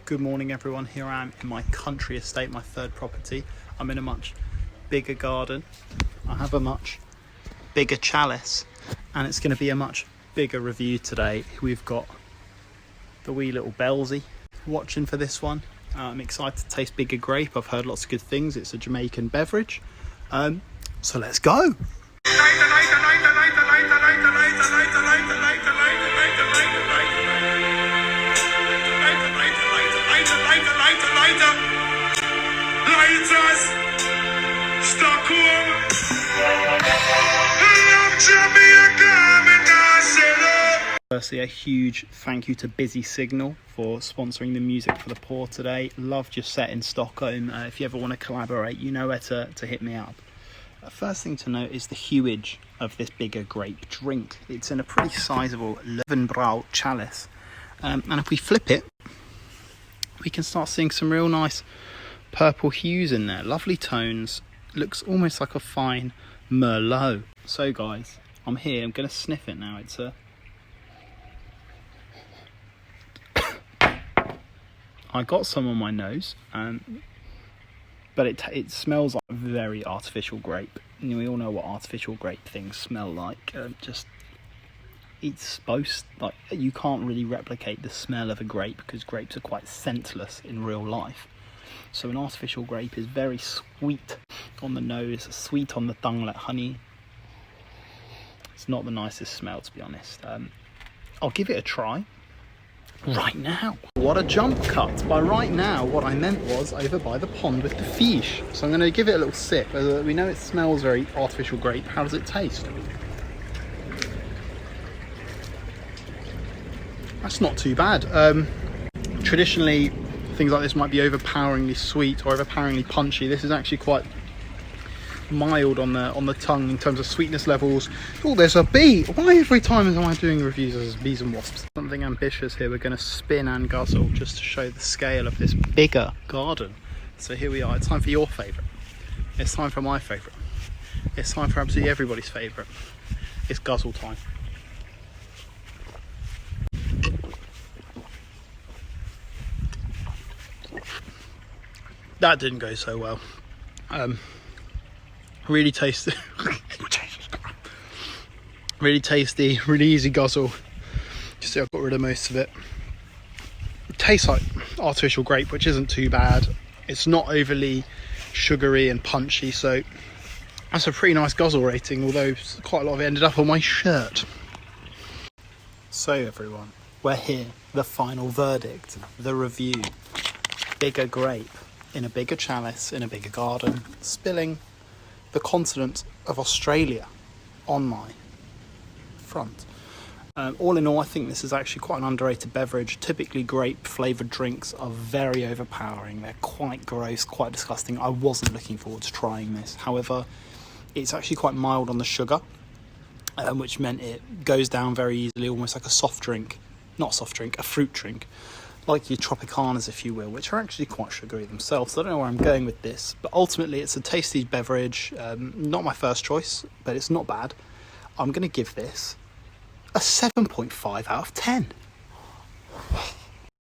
Good morning everyone, here I am in my country estate, my third property. I'm in a much bigger garden. I have a much bigger chalice and it's going to be a much bigger review today. We've got the wee little Bellsy watching for this one. I'm excited to taste BIGGA Grape. I've heard lots of good things. It's a Jamaican beverage. So let's go. Firstly, a huge thank you to Busy Signal for sponsoring the music for the pour today. Loved your set in Stockholm. If you ever want to collaborate, you know where to hit me up. First thing to note is the huage of this BIGGA Grape drink. It's in a pretty sizable 11 brow chalice. And if we flip it, we can start seeing some real nice purple hues in there. Lovely tones. Looks almost like a fine Merlot. So guys, I'm here. I'm going to sniff it now. It's a... I got some on my nose, but it smells like very artificial grape. And we all know what artificial grape things smell like. It's supposed, like, you can't really replicate the smell of a grape because grapes are quite scentless in real life. So an artificial grape is very sweet on the nose, sweet on the tongue like honey. It's not the nicest smell, to be honest. I'll give it a try right now. What a jump cut. By right now, what I meant was over by the pond with the fish. So I'm going to give it a little sip. We know it smells very artificial grape. How does it taste? That's not too bad. Traditionally, things like this might be overpoweringly sweet or overpoweringly punchy. This is actually quite mild on the tongue in terms of sweetness levels. Oh, there's a bee. Why every time am I doing reviews there's bees and wasps? Something ambitious here. We're going to spin and guzzle just to show the scale of this bigger garden. So here we are. It's time for your favourite. It's time for my favourite. It's time for absolutely everybody's favourite. It's guzzle time. That didn't go so well. Really tasty. Really tasty, really easy guzzle. You see, I've got rid of most of it. It tastes like artificial grape, which isn't too bad. It's not overly sugary and punchy, so that's a pretty nice guzzle rating, although quite a lot of it ended up on my shirt. So everyone, we're here. The final verdict, the review. BIGGA Grape in a bigger chalice, in a bigger garden, spilling the continent of Australia on my front. All in all, I think this is actually quite an underrated beverage. Typically grape flavoured drinks are very overpowering. They're quite gross, quite disgusting. I wasn't looking forward to trying this. However, it's actually quite mild on the sugar, which meant it goes down very easily, almost like a soft drink. Not a soft drink, a fruit drink. Like your Tropicanas, if you will, which are actually quite sugary themselves. So I don't know where I'm going with this, but ultimately it's a tasty beverage. Not my first choice, but it's not bad. I'm going to give this a 7.5 out of 10.